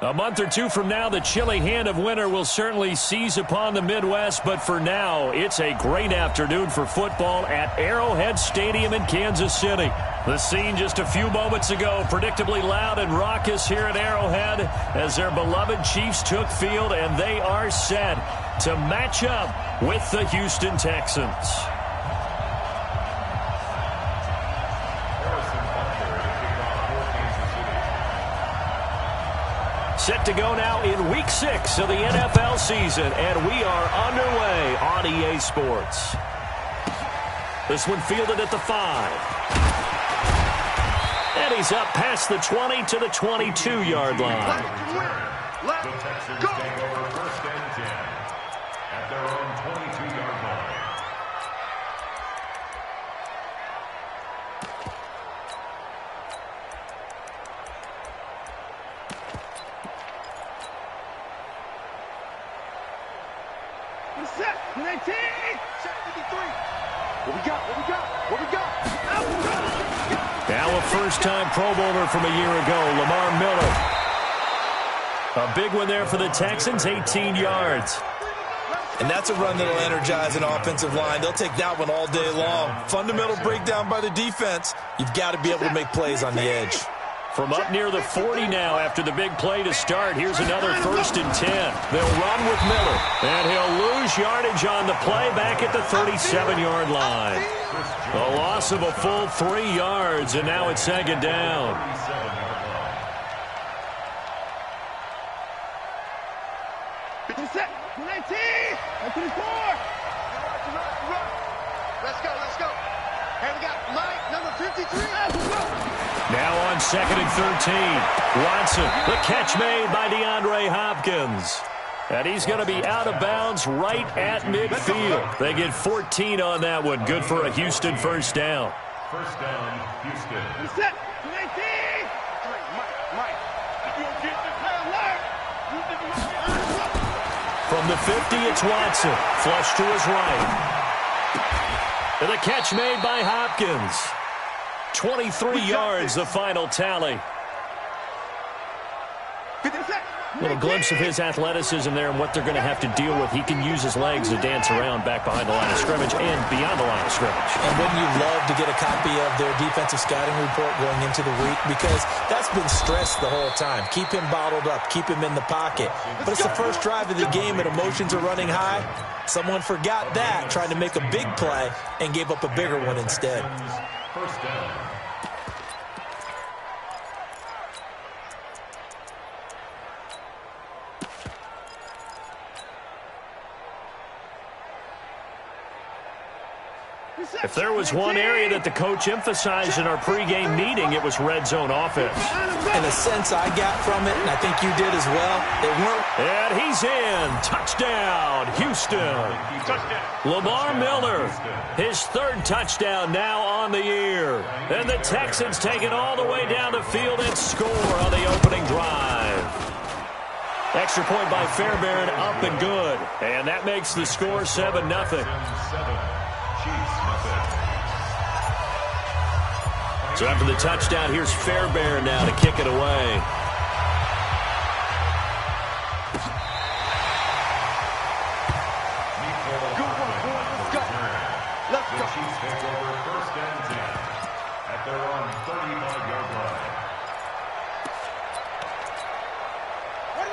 A month or two from now, the chilly hand of winter will certainly seize upon the Midwest, but for now, it's a great afternoon for football at Arrowhead Stadium in Kansas City. The scene just a few moments ago, predictably loud and raucous here at Arrowhead as their beloved Chiefs took field, and they are set to match up with the Houston Texans. Set to go now in Week 6 of the NFL season, and we are underway on EA Sports. This one fielded at the 5. And he's up past the 20 to the 22-yard line. The Texans take over first and 10 at their own 22-yard line. Set, 19, set 53. What we got? What we got? What we got? Now a first-time Pro Bowler from a year ago, Lamar Miller. A big one there for the Texans, 18 yards. And that's a run that'll energize an offensive line. They'll take that one all day long. Fundamental breakdown by the defense. You've got to be able to make plays on the edge. From up near the 40 now after the big play to start. Here's another first and 10. They'll run with Miller. And he'll lose yardage on the play back at the 37-yard line. A loss of a full 3 yards, and now it's second down. Set, 19, 24. Let's go, let's go. And we got Mike, number 53. Now on second and 13. Watson, the catch made by DeAndre Hopkins. And he's going to be out of bounds right at midfield. They get 14 on that one. Good for a Houston first down. First down, Houston. Set, 19. Mike. From the 50, it's Watson. Flush to his right. And the catch made by Hopkins. 23 yards, the final tally. Little glimpse of his athleticism there and what they're going to have to deal with. He can use his legs to dance around back behind the line of scrimmage and beyond the line of scrimmage. And wouldn't you love to get a copy of their defensive scouting report going into the week? Because that's been stressed the whole time. Keep him bottled up. Keep him in the pocket. But it's the first drive of the game and emotions are running high. Someone forgot that, trying to make a big play, and gave up a bigger one instead. First down. If there was one area that the coach emphasized in our pregame meeting, it was red zone offense. In a sense I got from it, and I think you did as well, it worked. And he's in. Touchdown, Houston. Lamar Miller, his third touchdown now on the year. And the Texans take it all the way down the field and score on the opening drive. Extra point by Fairbairn, up and good. And that makes the score 7-0. So after the touchdown, here's Fairbairn now to kick it away. Let's go. The Chiefs take over first and 10 at their own 35-yard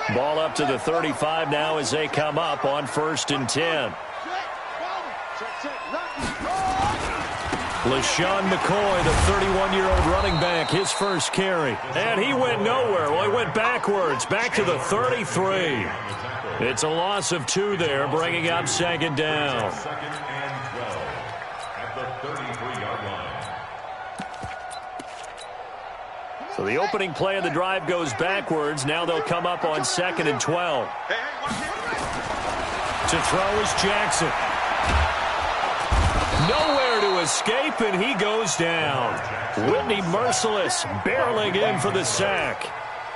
line. Ball up to the 35 now as they come up on first and 10. LaShawn McCoy, the 31-year-old running back, his first carry. And he went nowhere. Well, he went backwards, back to the 33. It's a loss of 2 there, bringing up second down. Second and 12 at the 33-yard line. So the opening play of the drive goes backwards. Now they'll come up on second and 12. To throw is Jackson. Nowhere to escape, and he goes down. Whitney Merciless barreling in for the sack.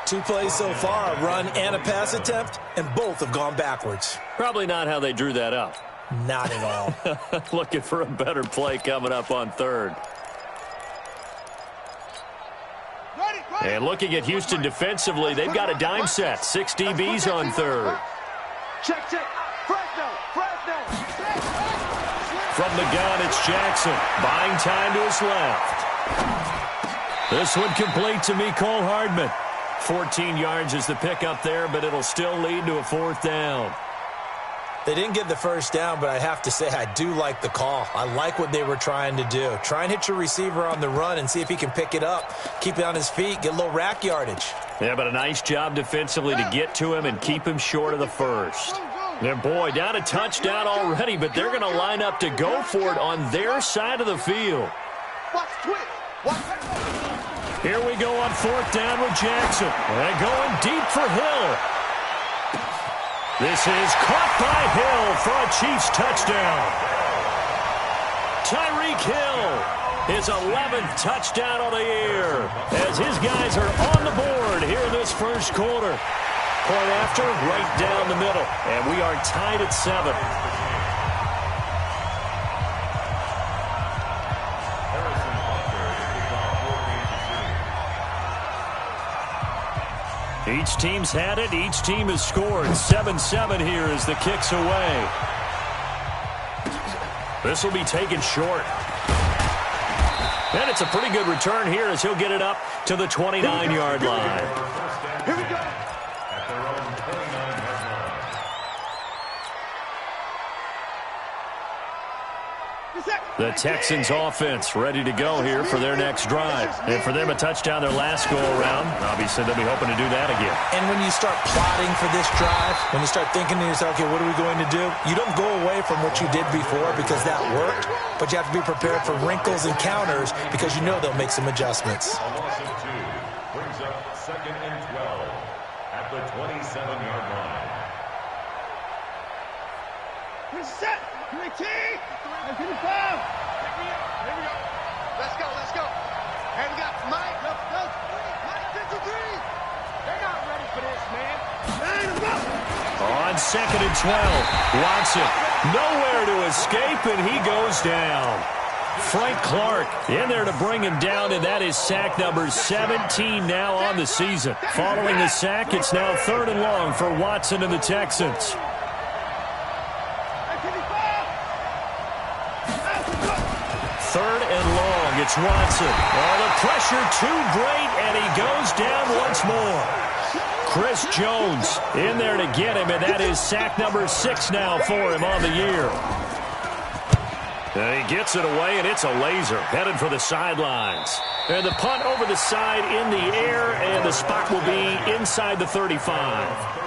2 plays so far, a run and a pass attempt, and both have gone backwards. Probably not how they drew that up. Not at all. Looking for a better play coming up on third. Ready? And looking at Houston defensively, they've got a dime set. 6 DBs on third. Check. Fresno. From the gun, it's Jackson. Buying time to his left. This one complete to Mecole Hardman. 14 yards is the pickup there, but it'll still lead to a 4th down. They didn't get the first down, but I have to say I do like the call. I like what they were trying to do. Try and hit your receiver on the run and see if he can pick it up. Keep it on his feet, get a little rack yardage. Yeah, but a nice job defensively to get to him and keep him short of the first. And boy, down a touchdown already, but they're going to line up to go for it on their side of the field. Here we go on 4th down with Jackson. And going deep for Hill. This is caught by Hill for a Chiefs touchdown. Tyreek Hill, his 11th touchdown of the year, as his guys are on the board here in this first quarter. Point after, right down the middle, and we are tied at 7. Each team's had it. Each team has scored. 7-7 here as the kick's away. This will be taken short. And it's a pretty good return here as he'll get it up to the 29-yard line. Here we go. At their own 29-yard line. The Texans offense ready to go here for their next drive. And for them, a touchdown their last go-around. Obviously, they'll be hoping to do that again. And when you start plotting for this drive, when you start thinking to yourself, okay, what are we going to do? You don't go away from what you did before because that worked, but you have to be prepared for wrinkles and counters because you know they'll make some adjustments. A loss of 2 brings up 2nd and 12 at the 27-yard line. Set. Here we go. Let's go. And we got Mike. Mike 53. They're not ready for this, man. On 2nd and 12, Watson nowhere to escape, and he goes down. Frank Clark in there to bring him down, and that is sack number 17 now on the season. Following the sack, it's now 3rd and long for Watson and the Texans. 3rd and long, it's Watson. Oh, the pressure too great, and he goes down once more. Chris Jones in there to get him, and that is sack number 6 now for him on the year. And he gets it away, and it's a laser headed for the sidelines. And the punt over the side in the air, and the spot will be inside the 35.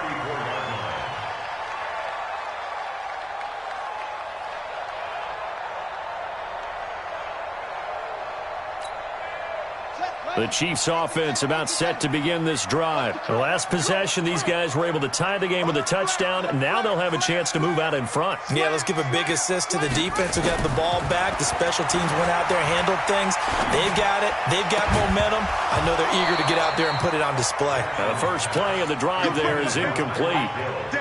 The Chiefs offense about set to begin this drive. The last possession, these guys were able to tie the game with a touchdown. Now they'll have a chance to move out in front. Yeah, let's give a big assist to the defense who got the ball back. The special teams went out there, handled things. They've got it. They've got momentum. I know they're eager to get out there and put it on display. Now the first play of the drive there is incomplete.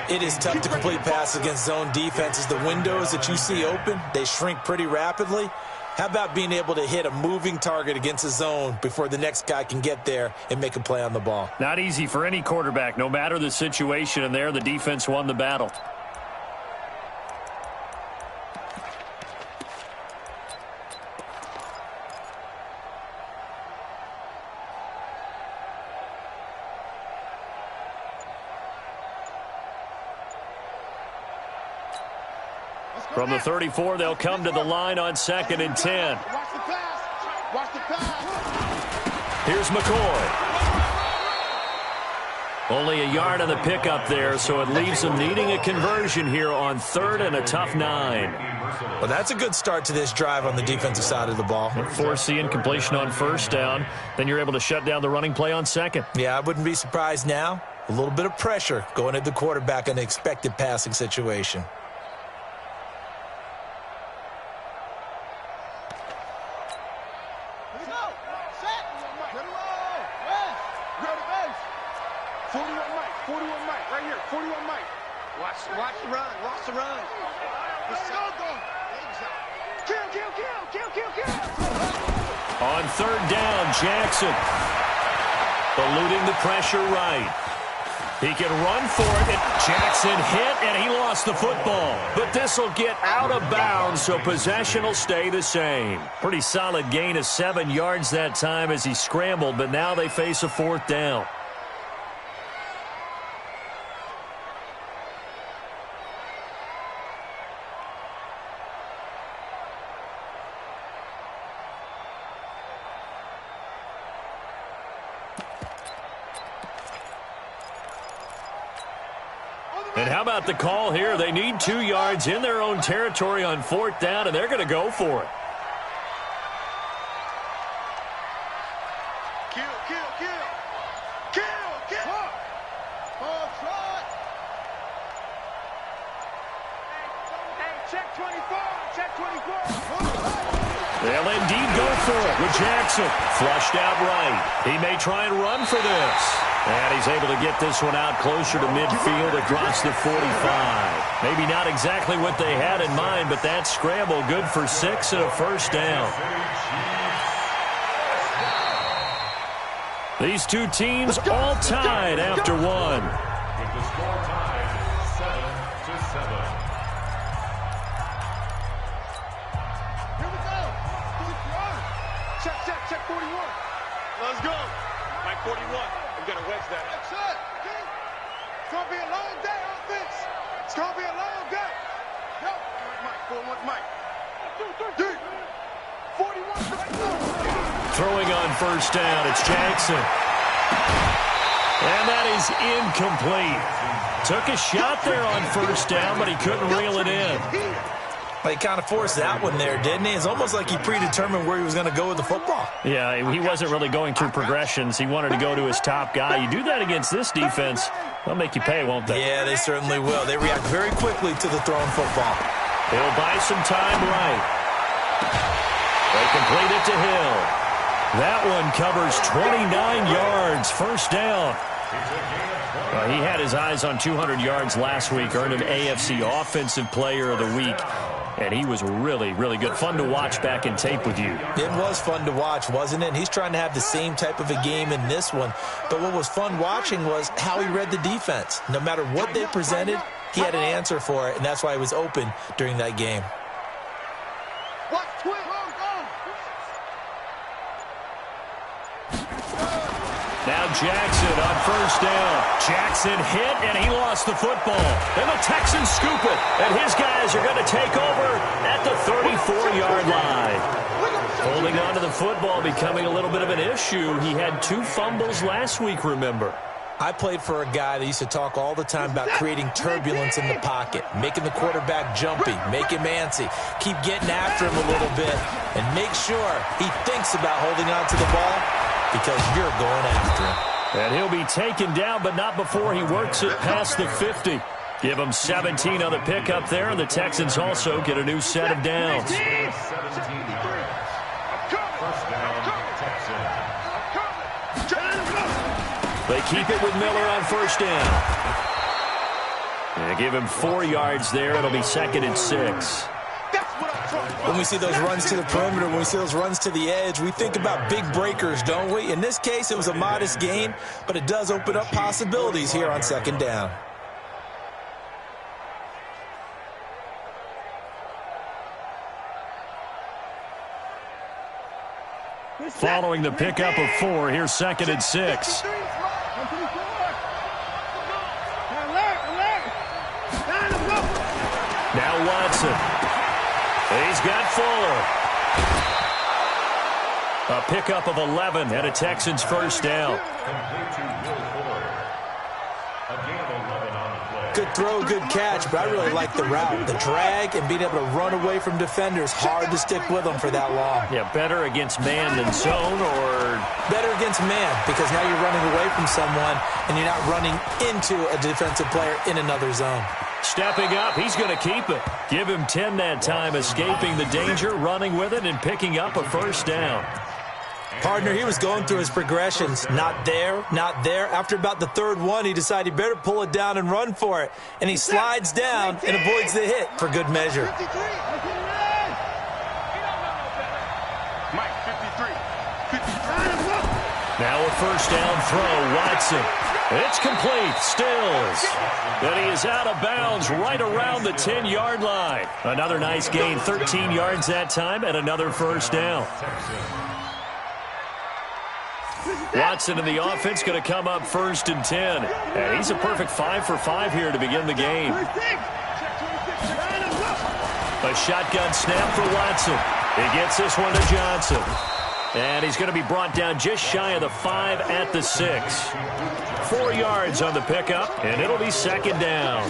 It is tough to complete passes against zone defenses. The windows that you see open, they shrink pretty rapidly. How about being able to hit a moving target against a zone before the next guy can get there and make a play on the ball? Not easy for any quarterback, no matter the situation, and there the defense won the battle. From the 34, they'll come to the line on 2nd and 10. Watch the pass. Watch the pass. Here's McCoy. Only a yard on the pickup there, so it leaves them needing a conversion here on 3rd and a tough 9. Well, that's a good start to this drive on the defensive side of the ball. Force the incompletion on 1st down. Then you're able to shut down the running play on 2nd. Yeah, I wouldn't be surprised now. A little bit of pressure going at the quarterback in an expected passing situation. On 3rd down, Jackson. Eluding the pressure right. He can run for it, and Jackson hit, and he lost the football. But this will get out of bounds, so possession will stay the same. Pretty solid gain of 7 yards that time as he scrambled, but now they face a 4th down. And how about the call here? They need 2 yards in their own territory on 4th down, and they're going to go for it. Kill. Ball try. Hey, check 24. They'll indeed go for it with Jackson. Flushed out right. He may try and run for this. And he's able to get this one out closer to midfield across the 45. Maybe not exactly what they had in mind, but that scramble good for 6 and a 1st down. These two teams all tied after one. With the score tied 7-7. Here we go. Check 41. Let's go. Mike 41. We got to wedge that. That's it. It's going to be a long day, offense. It's going to be a long day. Yo, Mike, 41, Mike. 2, 3. 41. Throwing on 1st down, it's Jackson. And that is incomplete. Took a shot there on 1st down, but he couldn't reel it in. Well, he kind of forced that one there, didn't he? It's almost like he predetermined where he was going to go with the football. Yeah, he wasn't really going through progressions. He wanted to go to his top guy. You do that against this defense, they'll make you pay, won't they? Yeah, they certainly will. They react very quickly to the thrown football. He'll buy some time right. They complete it to Hill. That one covers 29 yards, 1st down. He had his eyes on 200 yards last week, earned an AFC Offensive Player of the Week. And he was really, really good. Fun to watch back in tape with you. It was fun to watch, wasn't it? And he's trying to have the same type of a game in this one. But what was fun watching was how he read the defense. No matter what they presented, he had an answer for it, and that's why he was open during that game. Watch twin. Now Jackson on 1st down. Jackson hit, and he lost the football. And the Texans scoop it. And his guys are going to take over at the 34-yard line. Holding on to the football becoming a little bit of an issue. He had 2 fumbles last week, remember. I played for a guy that used to talk all the time about creating turbulence in the pocket, making the quarterback jumpy, make him antsy, keep getting after him a little bit, and make sure he thinks about holding on to the ball because you're going after him. And he'll be taken down, but not before he works it past the 50. Give him 17 on the pickup there, and the Texans also get a new set of downs. 17. 1st down, Texans. They keep it with Miller on 1st down. And give him 4 yards there. It'll be 2nd and 6. When we see those runs to the perimeter, when we see those runs to the edge, we think about big breakers, don't we? In this case, it was a modest gain, but it does open up possibilities here on 2nd down. Following the pickup of 4, here's 2nd and 6. Now Watson. He's got Fuller. A pickup of 11 and a Texans 1st down. Complete to Will Fuller. A gain of 11 on the play. Good throw, good catch, but I really like the route. The drag and being able to run away from defenders, hard to stick with them for that long. Yeah, better against man than zone, or better against man, because now you're running away from someone and you're not running into a defensive player in another zone. stepping up. He's going to keep it. Give him 10 that time, escaping the danger, running with it, and picking up a 1st down. Partner, he was going through his progressions. Not there, not there. After about the 3rd one, he decided he better pull it down and run for it. And he slides down and avoids the hit for good measure. Mike, 53. Now a first down throw. Watson. It's complete. Stills. And he is out of bounds right around the 10-yard line. Another nice gain. 13 yards that time and another first down. Watson in the offense going to come up 1st and 10. And he's a perfect 5 for 5 here to begin the game. A shotgun snap for Watson. He gets this one to Johnson. And he's going to be brought down just shy of the 5 at the 6. 4 yards on the pickup, and it'll be 2nd down.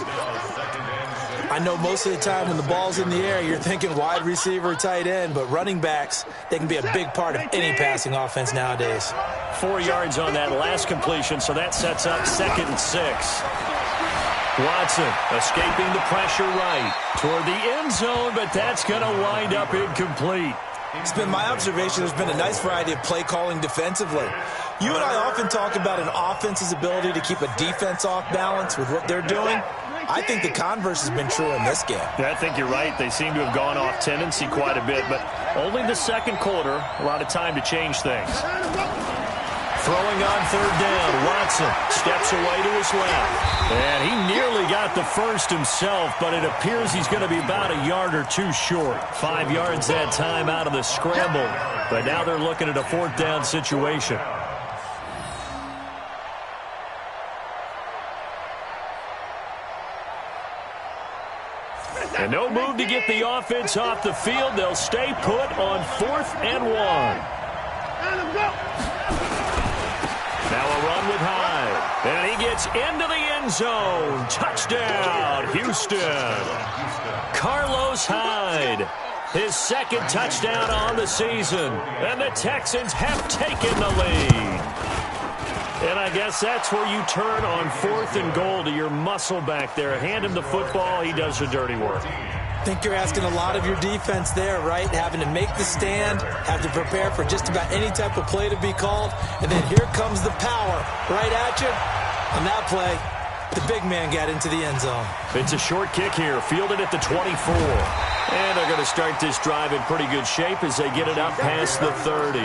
I know most of the time when the ball's in the air, you're thinking wide receiver, tight end, but running backs, they can be a big part of any passing offense nowadays. 4 yards on that last completion, so that sets up 2nd and 6. Watson escaping the pressure right toward the end zone, but that's going to wind up incomplete. It's been my observation there's been a nice variety of play calling defensively. You and I often talk about an offense's ability to keep a defense off balance with what they're doing. I think the converse has been true in this game. Yeah, I think you're right. They seem to have gone off tendency quite a bit, but only the 2nd quarter, a lot of time to change things. Throwing on 3rd down, Watson steps away to his left. And he nearly got the first himself, but it appears he's going to be about a yard or 2 short. 5 yards that time out of the scramble, but now they're looking at a 4th down situation. And no move to get the offense off the field. They'll stay put on 4th and 1. Now a run with Hyde. And he gets into the end zone. Touchdown, Houston. Carlos Hyde. His 2nd touchdown on the season. And the Texans have taken the lead. And I guess that's where you turn on 4th and goal to your muscle back there. Hand him the football. He does the dirty work. I think you're asking a lot of your defense there, right? Having to make the stand, have to prepare for just about any type of play to be called, and then here comes the power right at you. On that play, the big man got into the end zone. It's a short kick here, fielded at the 24. And they're going to start this drive in pretty good shape as they get it up past the 30.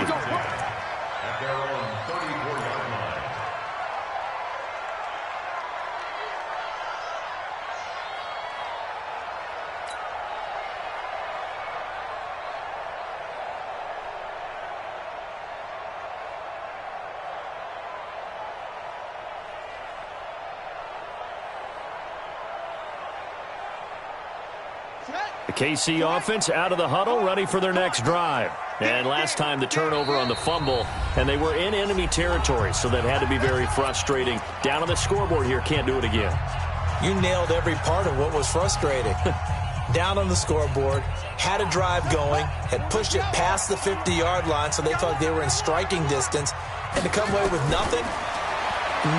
The KC offense out of the huddle, ready for their next drive. And last time the turnover on the fumble, and they were in enemy territory, so that had to be very frustrating. Down on the scoreboard here, can't do it again. You nailed every part of what was frustrating. Down on the scoreboard, had a drive going, had pushed it past the 50-yard line, so they thought they were in striking distance, and to come away with nothing,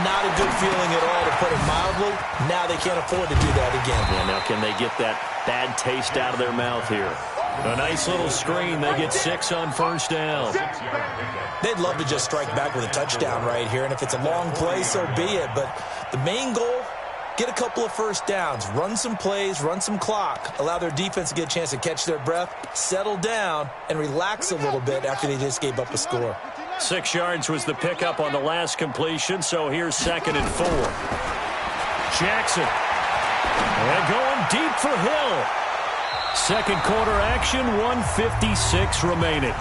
not a good feeling at all, to put it mildly. Now they can't afford to do that again. Yeah, now can they get that bad taste out of their mouth here? A nice little screen. They get 6 on 1st down. They'd love to just strike back with a touchdown right here, and if it's a long play, so be it. But the main goal, get a couple of first downs, run some plays, run some clock, allow their defense to get a chance to catch their breath, settle down, and relax a little bit after they just gave up a score. 6 yards was the pickup on the last completion, so here's 2nd and 4. Jackson. And going deep for Hill. 2nd quarter action, 1:56 remaining.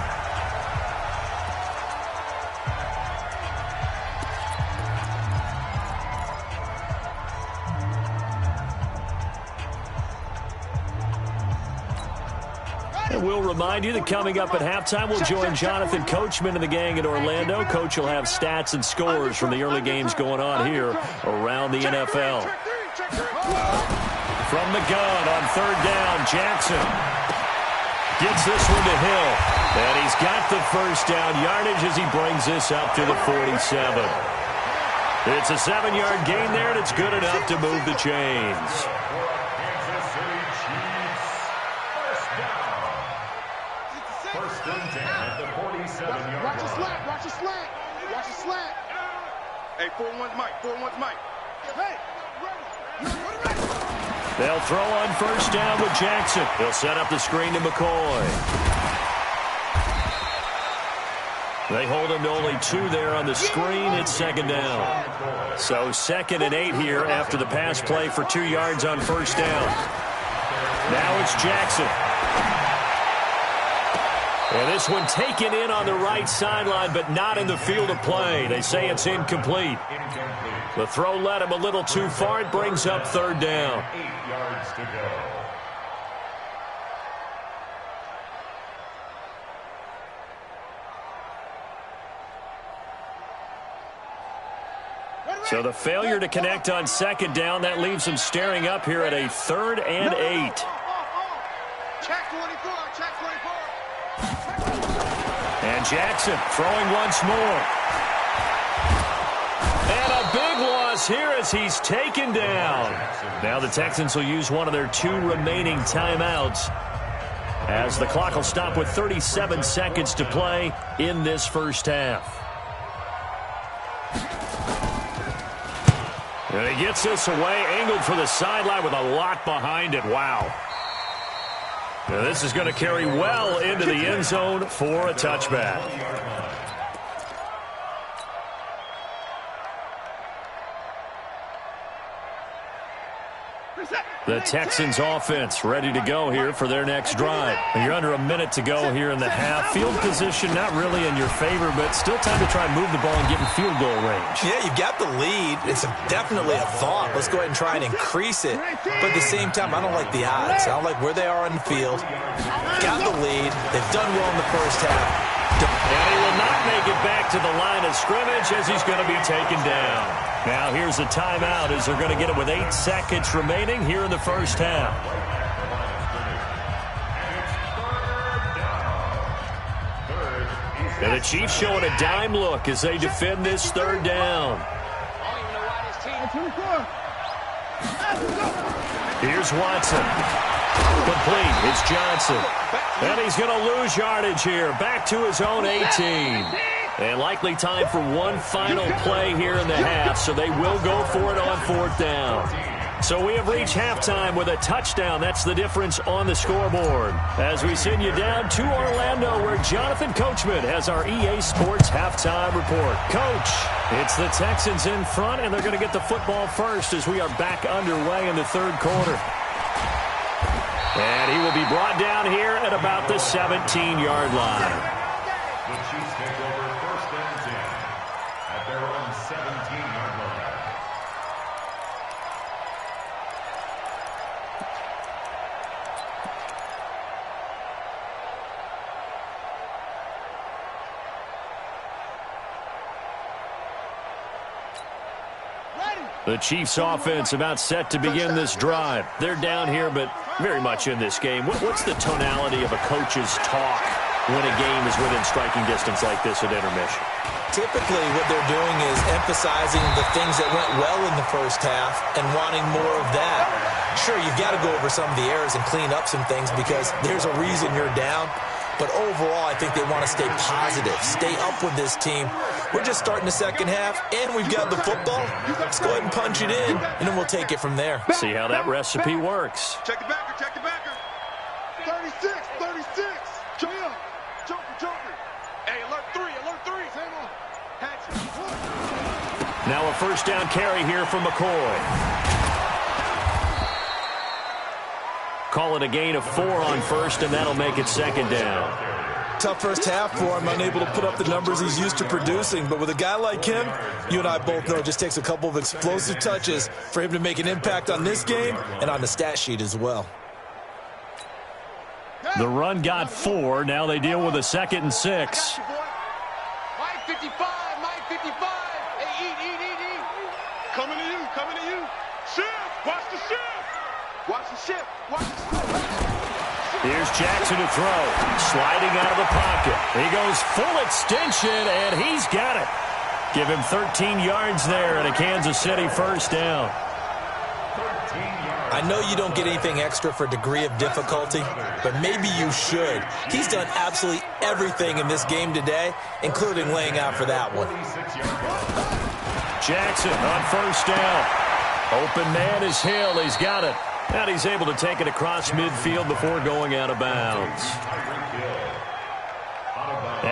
And we'll remind you that coming up at halftime, we'll join Jonathan Coachman and the gang in Orlando. Coach will have stats and scores from the early games going on here around the NFL. From the gun on 3rd down, Jackson gets this one to Hill. And he's got the first down yardage as he brings this up to the 47. It's a 7-yard gain there, and it's good enough to move the chains. Watch the slant, watch the slant, watch the slant. Hey, 4-1's Mike, 4-1's Mike. Hey, they'll throw on 1st down with Jackson. He'll set up the screen to McCoy. They hold him to only 2 there on the screen. It's second down. So 2nd and 8 here after the pass play for 2 yards on first down. Now it's Jackson. And this one taken in on the right sideline, but not in the field of play. They say it's incomplete. The throw led him a little too far. It brings up 3rd down. 8 yards to go. So the failure to connect on 2nd down, that leaves him staring up here at a 3rd and 8. Check 24, check 24. And Jackson throwing once more. And a big loss here as he's taken down. Now the Texans will use one of their 2 remaining timeouts, as the clock will stop with 37 seconds to play in this first half. And he gets this away, angled for the sideline with a lot behind it. Wow. Now this is going to carry well into the end zone for a touchback. The Texans offense ready to go here for their next drive. You're under a minute to go here in the half. Field position not really in your favor, but still time to try and move the ball and get in field goal range. Yeah, you've got the lead. It's definitely a thought. Let's go ahead and try and increase it. But at the same time, I don't like the odds. I don't like where they are on the field. Got the lead. They've done well in the first half. And he will not make it back to the line of scrimmage as he's going to be taken down. Now here's a timeout as they're going to get it with 8 seconds remaining here in the first half. And the Chiefs showing a dime look as they defend this 3rd down. Here's Watson. Complete. It's Johnson. And he's going to lose yardage here. Back to his own 18. And likely time for one final play here in the half, so they will go for it on 4th down. So we have reached halftime with a touchdown. That's the difference on the scoreboard. As we send you down to Orlando, where Jonathan Coachman has our EA Sports halftime report. Coach, it's the Texans in front, and they're going to get the football first as we are back underway in the 3rd quarter. And he will be brought down here at about the 17-yard line. The Chiefs take over 1st and 10 at their own 17-yard line. The Chiefs offense about set to begin this drive. They're down here, but very much in this game. What's the tonality of a coach's talk when a game is within striking distance like this at intermission? Typically, what they're doing is emphasizing the things that went well in the first half and wanting more of that. Sure, you've got to go over some of the errors and clean up some things because there's a reason you're down. But overall, I think they want to stay positive, stay up with this team. We're just starting the second half, and we've got the football. Let's go ahead and punch it in, and then we'll take it from there. See how that recipe works. Check the backer, check the backer. 36, 36. Jump, jumper. Hey, alert 3, alert 3. Same on. Now a first down carry here from McCoy. Call it a gain of 4 on first, and that'll make it 2nd down. Tough first half for him, unable to put up the numbers he's used to producing. But with a guy like him, you and I both know it just takes a couple of explosive touches for him to make an impact on this game and on the stat sheet as well. The run got 4. Now they deal with a 2nd and 6. Mike 55, Mike 55. Hey, eat. Coming to you. Shift, watch the shift. Watch the shift. Here's Jackson to throw. Sliding out of the pocket. He goes full extension, and he's got it. Give him 13 yards there and a Kansas City first down. I know you don't get anything extra for degree of difficulty, but maybe you should. He's done absolutely everything in this game today, including laying out for that one. Jackson on first down. Open man is Hill. He's got it. And he's able to take it across midfield before going out of bounds.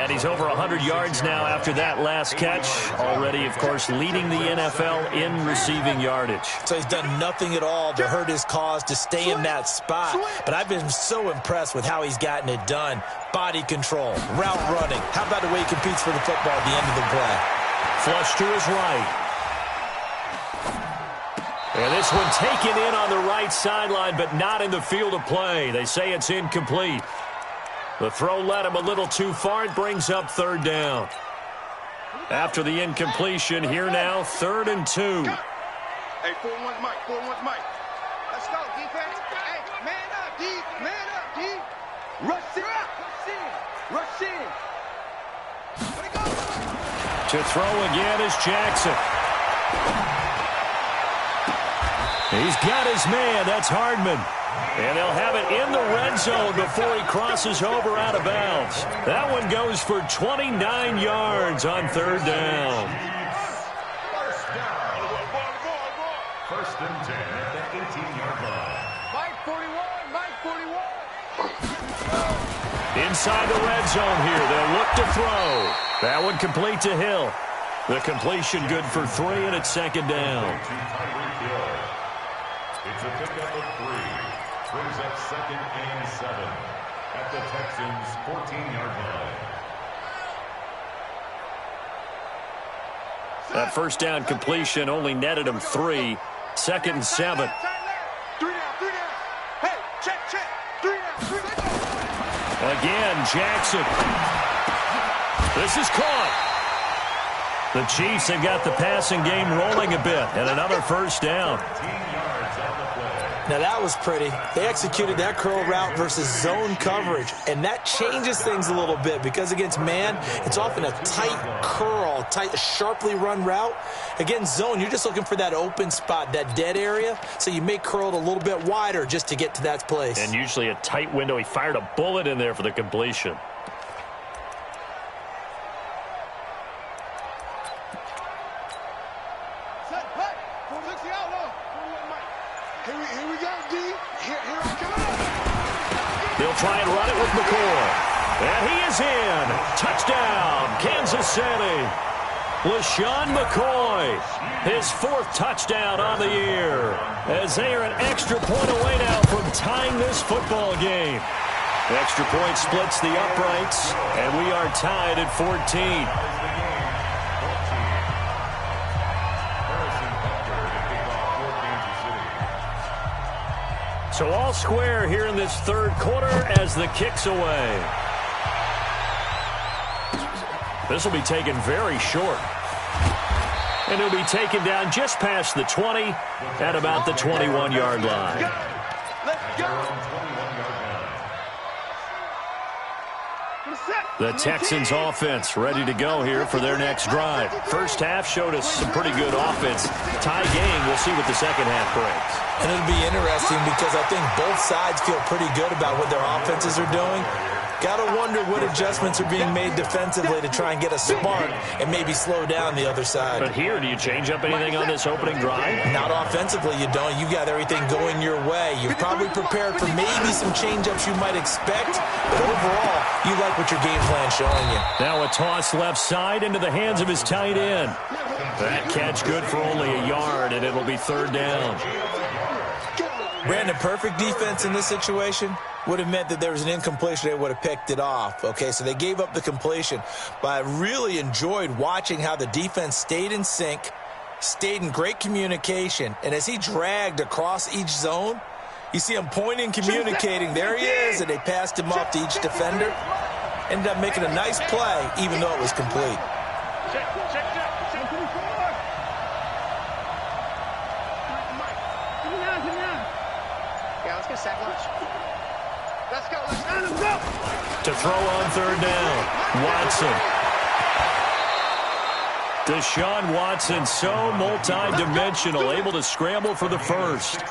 And he's over 100 yards now after that last catch. Already, of course, leading the NFL in receiving yardage. So he's done nothing at all to hurt his cause, to stay in that spot. But I've been so impressed with how he's gotten it done. Body control, route running. How about the way he competes for the football at the end of the play? Flush to his right. And this one taken in on the right sideline, but not in the field of play. They say it's incomplete. The throw led him a little too far. It brings up third down. After the incompletion, here now, 3rd and 2. Hey, 4-1's Mike, 4-1's Mike. Let's go, defense. Hey, man up, D. Man up, D. Rush it up. Rush in. Let it go. To throw again is Jackson. He's got his man. That's Hardman. And they'll have it in the red zone before he crosses over out of bounds. That one goes for 29 yards on 3rd down. First and 10 at the 18-yard line. Mike 41, Mike 41. Inside the red zone here. They'll look to throw. That one complete to Hill. The completion good for 3, and it's 2nd down. It's a pickup of 3. Brings up 2nd and 7 at the Texans' 14-yard line. That first down completion only netted him 3. 2nd and 7. 3 down. Hey, check. 3 down. Again, Jackson. This is caught. The Chiefs have got the passing game rolling a bit, and another first down. Now, that was pretty. They executed that curl route versus zone coverage, and that changes things a little bit because against man, it's often a tight curl, sharply run route. Against zone, you're just looking for that open spot, that dead area, so you may curl it a little bit wider just to get to that place. And usually a tight window. He fired a bullet in there for the completion. Here we go, D. Here I come. They'll try and run it with McCoy. And he is in. Touchdown, Kansas City. LaShawn McCoy, his 4th touchdown on the year, as they are an extra point away now from tying this football game. The extra point splits the uprights, and we are tied at 14. So all square here in this 3rd quarter as the kick's away. This will be taken very short. And it'll be taken down just past the 20 at about the 21-yard line. Let's go. The Texans offense ready to go here for their next drive. First half showed us some pretty good offense. Tie game, we'll see what the second half brings. And it'll be interesting because I think both sides feel pretty good about what their offenses are doing. Got to wonder what adjustments are being made defensively to try and get a spark and maybe slow down the other side. But here, do you change up anything on this opening drive? Not offensively, you don't. You got everything going your way. You're probably prepared for maybe some change-ups you might expect, but overall, you like what your game plan's showing you. Now a toss left side into the hands of his tight end. That catch good for only a yard, and it'll be 3rd down. Brandon, perfect defense in this situation would have meant that there was an incompletion. They would have picked it off. Okay, so they gave up the completion. But I really enjoyed watching how the defense stayed in sync, stayed in great communication. And as he dragged across each zone, you see him pointing, communicating. There he is, and they passed him off to each defender. Ended up making a nice play, even though it was complete. Let's go. Let's go. To throw on 3rd down, Watson. Deshaun Watson, so multi-dimensional, able to scramble for the first.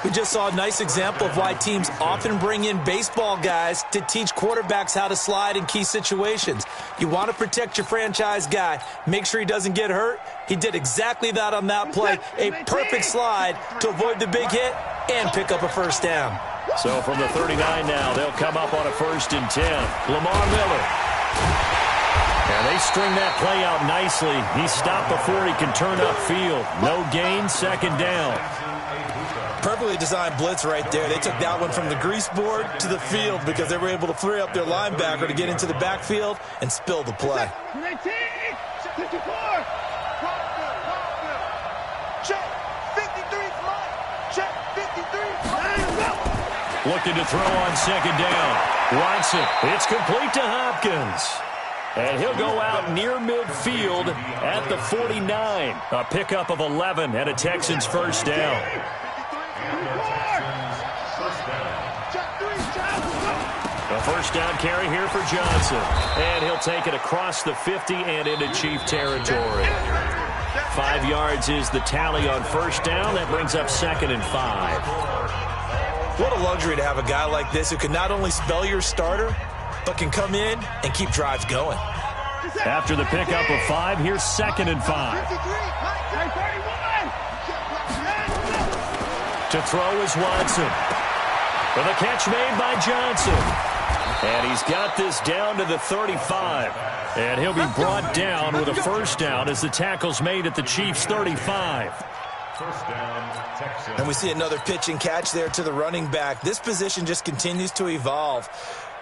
We just saw a nice example of why teams often bring in baseball guys to teach quarterbacks how to slide in key situations. You want to protect your franchise guy. Make sure he doesn't get hurt. He did exactly that on that play. A perfect slide to avoid the big hit and pick up a first down. So from the 39 now, they'll come up on a 1st and 10. Lamar Miller. string that play out nicely. He stopped before he can turn upfield. No gain, second down. Perfectly designed blitz right there. They took that one from the grease board to the field because they were able to free up their linebacker to get into the backfield and spill the play. Looking to throw on second down. Watson, it's complete to Hopkins. And he'll go out near midfield at the 49. A pickup of 11 and a Texans first down. A first down carry here for Johnson. And he'll take it across the 50 and into Chief territory. 5 yards is the tally on first down. That brings up 2nd and 5. What a luxury to have a guy like this who can not only spell your starter, but can come in and keep drives going. After the pickup of 5, here's 2nd and 5. To throw is Watson. With a catch made by Johnson. And he's got this down to the 35. And he'll be brought down with a first down as the tackle's made at the Chiefs' 35. First down, Texans. And we see another pitch and catch there to the running back. This position just continues to evolve.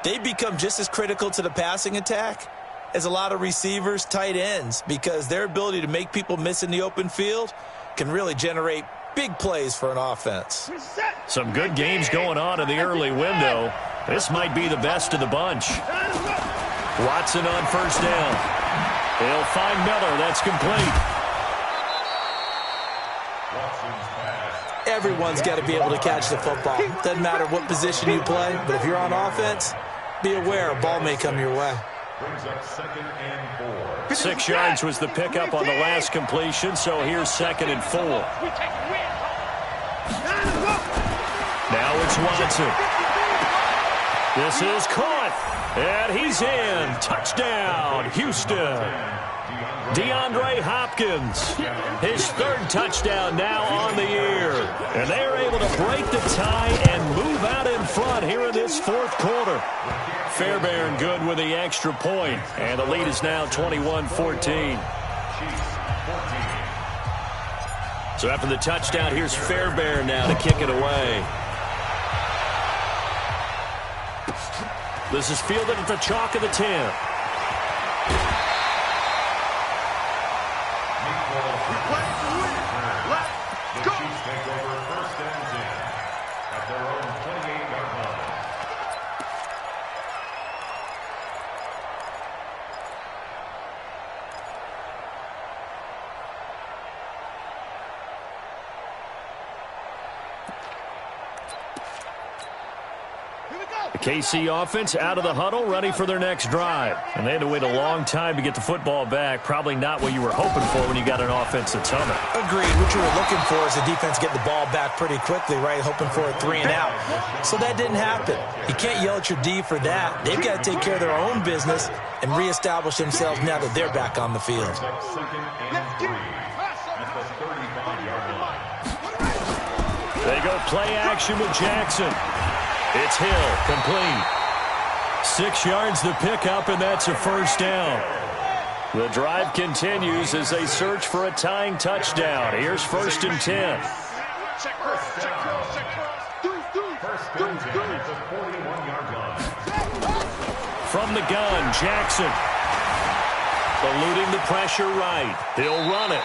They become just as critical to the passing attack as a lot of receivers, tight ends, because their ability to make people miss in the open field can really generate big plays for an offense. Some good games going on in the early window. This might be the best of the bunch. Watson on first down. He'll find Miller. That's complete. Everyone's got to be able to catch the football. Doesn't matter what position you play, but if you're on offense, be aware a ball may come your way. Brings up 2nd and 4. 6 yards was the pickup on the last completion, so here's 2nd and 4. Now it's Watson. This is caught, and he's in. Touchdown, Houston. DeAndre Hopkins, his 3rd touchdown now on the year. And they're able to break the tie and move out in front here in this 4th quarter. Fairbairn good with the extra point, and the lead is now 21-14. So after the touchdown, here's Fairbairn now to kick it away. This is fielded at the chalk of the 10. The KC offense out of the huddle, ready for their next drive. And they had to wait a long time to get the football back. Probably not what you were hoping for when you got an offense that's humming. Agreed. What you were looking for is the defense get the ball back pretty quickly, right? Hoping for a 3 and out. So that didn't happen. You can't yell at your D for that. They've got to take care of their own business and reestablish themselves now that they're back on the field. 2nd and 3 at the 35-yard line. They go play action with Jackson. It's Hill, complete. 6 yards the pickup, and that's a first down. The drive continues as they search for a tying touchdown. Here's 1st and 10. First and 10 at the 41-yard line. From the gun, Jackson. Eluding the pressure right. He'll run it.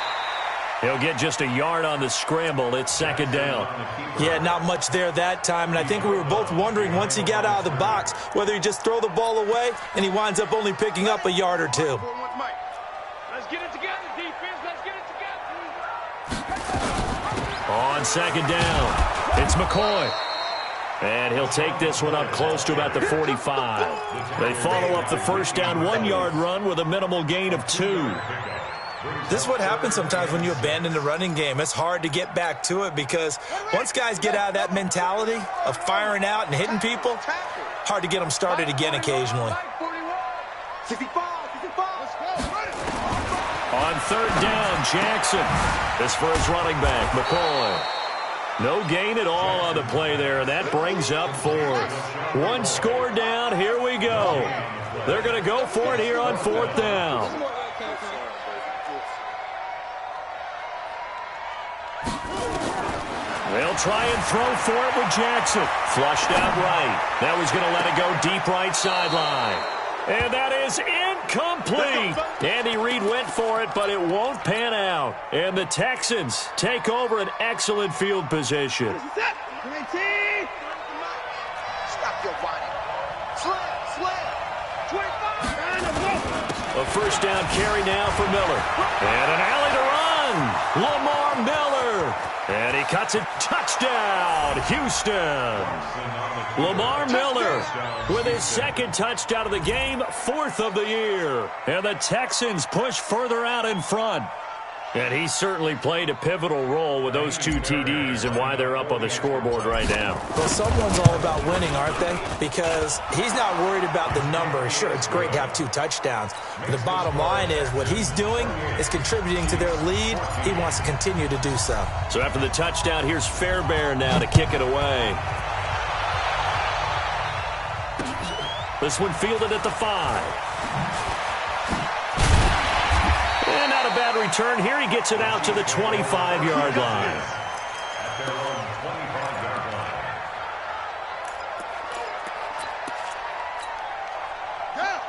He'll get just a yard on the scramble. It's 2nd down. Yeah, not much there that time. And I think we were both wondering once he got out of the box whether he just throw the ball away and he winds up only picking up a yard or 2. Let's get it together, defense. Let's get it together. On 2nd down, it's McCoy. And he'll take this one up close to about the 45. They follow up the first down 1-yard run with a minimal gain of 2. This is what happens sometimes when you abandon the running game. It's hard to get back to it because once guys get out of that mentality of firing out and hitting people, hard to get them started again occasionally. On 3rd down, Jackson. This for his running back, McCoy. No gain at all on the play there, and that brings up 4th. One score down. Here we go. They're going to go for it here on 4th down. They'll try and throw for it with Jackson. Flushed out right. That was going to let it go deep right sideline. And that is incomplete. Andy Reid went for it, but it won't pan out. And the Texans take over an excellent field position. Stop your whining. Slam. 25. A first down carry now for Miller. And an alley to run. Lamar Miller. And he cuts it. Touchdown, Houston. Lamar Miller with his 2nd touchdown of the game, 4th of the year. And the Texans push further out in front. And he certainly played a pivotal role with those 2 TDs and why they're up on the scoreboard right now. Well, someone's all about winning, aren't they? Because he's not worried about the number. Sure, it's great to have 2 touchdowns. But the bottom line is what he's doing is contributing to their lead. He wants to continue to do so. So after the touchdown, here's Fairbairn now to kick it away. This one fielded at the 5. And not a bad return here. He gets it out to the 25-yard line.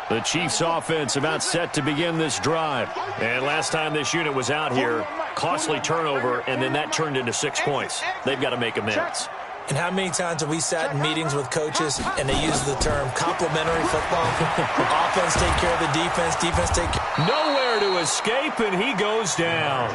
The Chiefs offense about set to begin this drive. And last time this unit was out here, costly turnover, and then that turned into 6 points. They've got to make amends. And how many times have we sat in meetings with coaches and they use the term complementary football? Offense take care of the defense, defense take care. Nowhere to escape, and he goes down.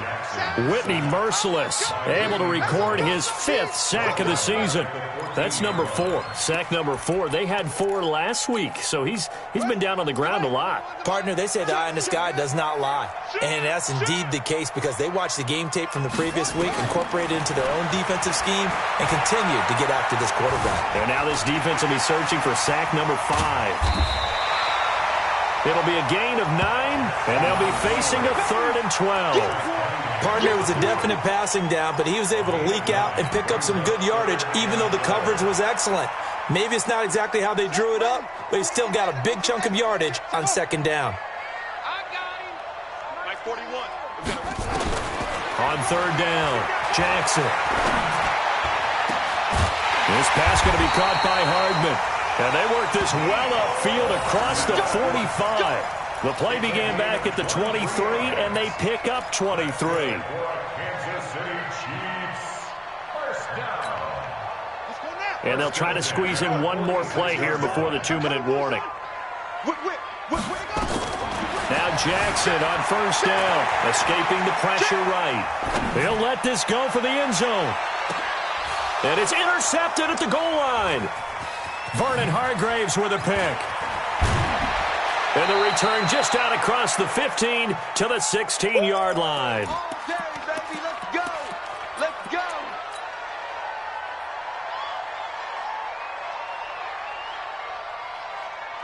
Whitney Merciless, able to record his 5th sack of the season. That's number 4, sack number 4. They had 4 last week, so he's been down on the ground a lot. Partner, they say the eye in the sky does not lie. And that's indeed the case because they watched the game tape from the previous week, incorporated it into their own defensive scheme, and continued to get after this quarterback. And now this defense will be searching for sack number 5. It'll be a gain of 9, and they'll be facing a 3rd and 12. Partner, was a definite passing down, but he was able to leak out and pick up some good yardage, even though the coverage was excellent. Maybe it's not exactly how they drew it up, but he still got a big chunk of yardage on 2nd down. I got him. Mike 41. On 3rd down, Jackson. This pass going to be caught by Hardman. And they work this well upfield across the 45. The play began back at the 23, and they pick up 23. Kansas City Chiefs, first down. And they'll try to squeeze in one more play here before the 2-minute warning. Now Jackson on 1st down, escaping the pressure right. They'll let this go for the end zone. And it's intercepted at the goal line. Vernon Hargraves with a pick. And the return just out across the 15 to the 16-yard line. Okay, baby, let's go. Let's go.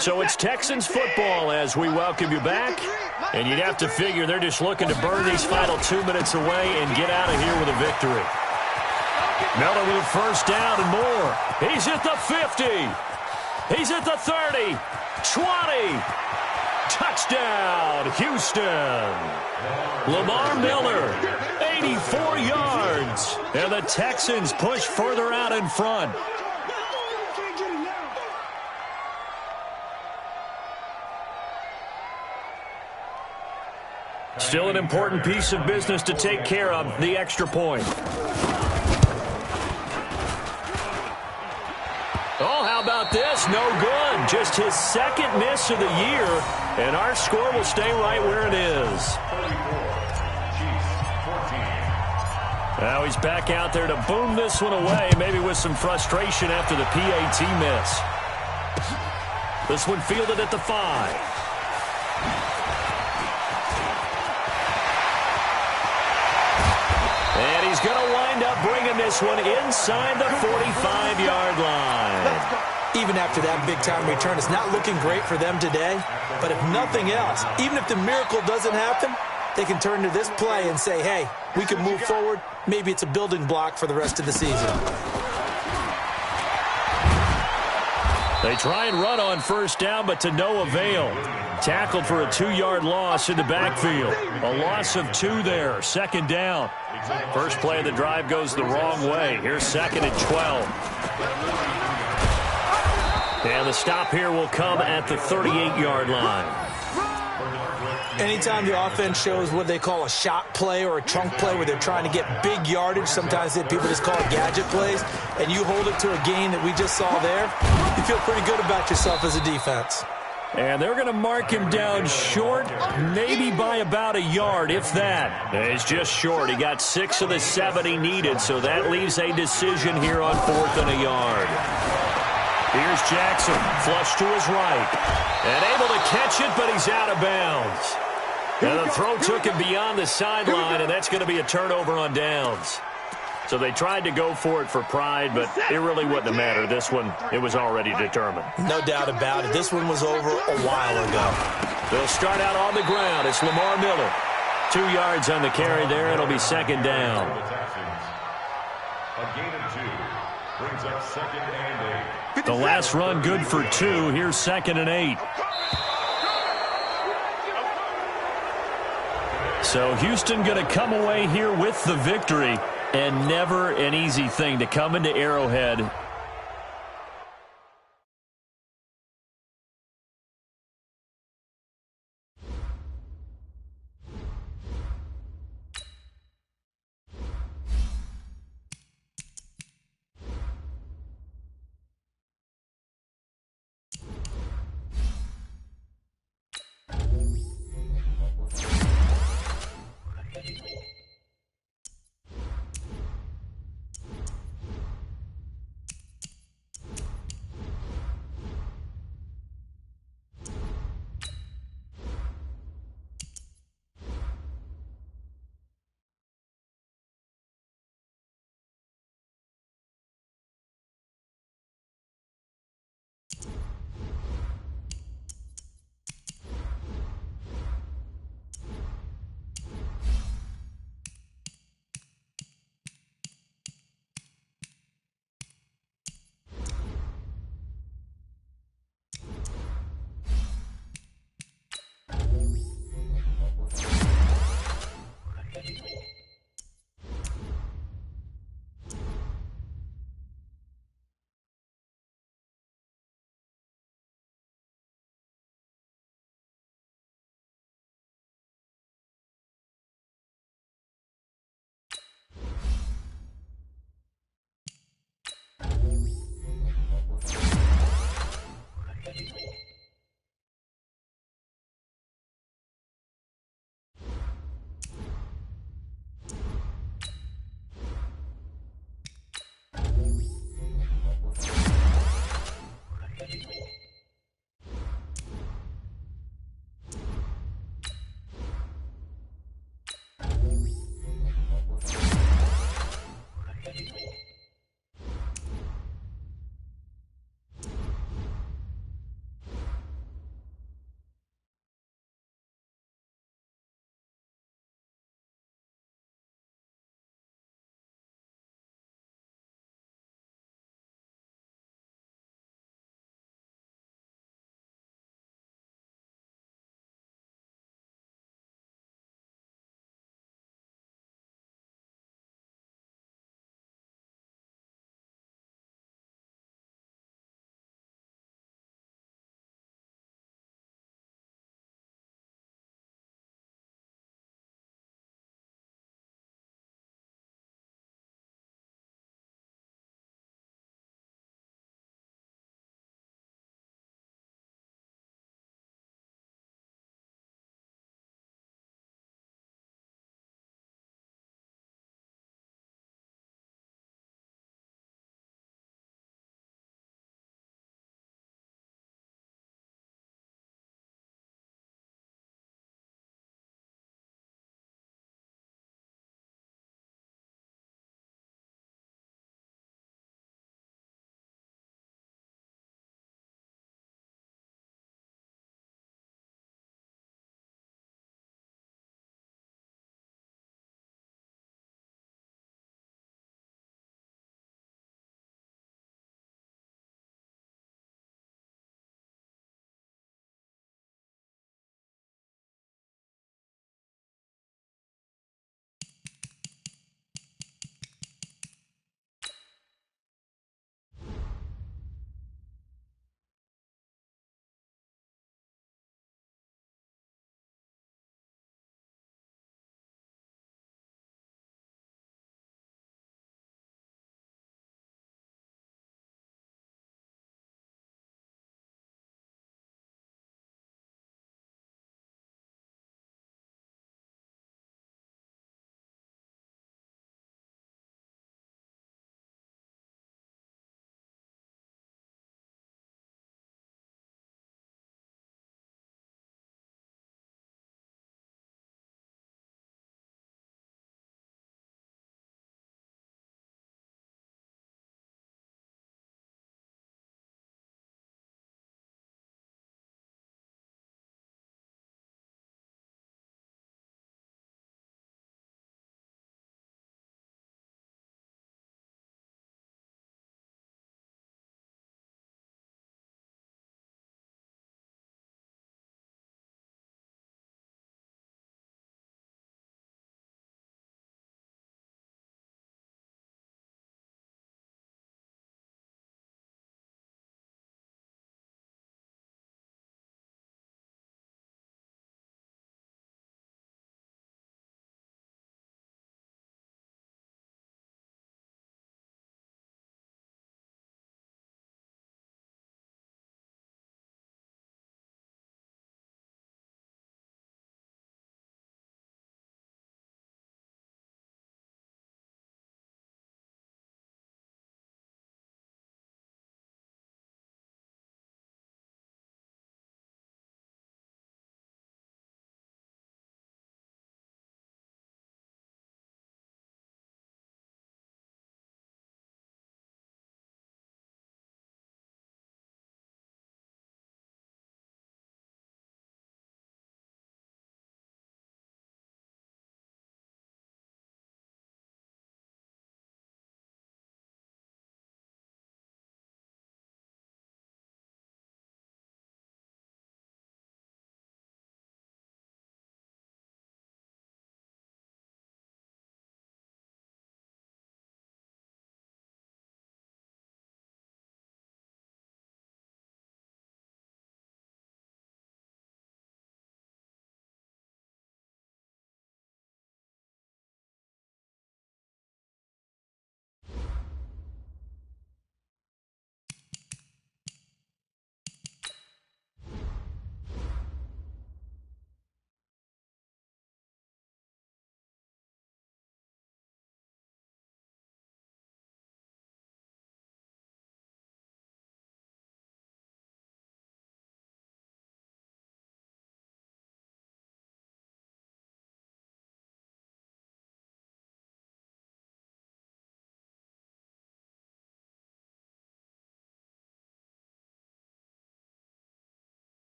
So it's Texans football as we welcome you back. And you'd have to figure they're just looking to burn these final 2 minutes away and get out of here with a victory. Miller with a first down and more. He's at the 50. He's at the 30. 20. Touchdown, Houston. Lamar Miller, 84 yards. And the Texans push further out in front. Still an important piece of business to take care of, the extra point. Oh, how about this? No good. Just his 2nd miss of the year, and our score will stay right where it is. 34, Chiefs, 14. Now he's back out there to boom this one away, maybe with some frustration after the PAT miss. This one fielded at the 5. And he's going to wind up bringing this one inside the 45-yard line. Even after that big-time return, it's not looking great for them today. But if nothing else, even if the miracle doesn't happen, they can turn to this play and say, hey, we can move forward. Maybe it's a building block for the rest of the season. They try and run on first down, but to no avail. Tackled for a 2-yard loss in the backfield. A loss of 2 there, second down. First play of the drive goes the wrong way. Here's second and 12. And the stop here will come at the 38-yard line. Anytime the offense shows what they call a shot play or a chunk play where they're trying to get big yardage, sometimes people just call it gadget plays, and you hold it to a gain that we just saw there, you feel pretty good about yourself as a defense. And they're going to mark him down short, maybe by about a yard, if that. It's just short. He got 6 of the 7 he needed, so that leaves a decision here on 4th and a yard. Here's Jackson, flush to his right. And able to catch it, but he's out of bounds. And the throw took him beyond the sideline, and that's going to be a turnover on downs. So they tried to go for it for pride, but it really wouldn't have mattered. This one, it was already determined. No doubt about it. This one was over a while ago. They'll start out on the ground. It's Lamar Miller. 2 yards on the carry there. It'll be second down. A gain of 2 brings up second and 8. The last run good for 2. Here's second and 8. So Houston going to come away here with the victory, and never an easy thing to come into Arrowhead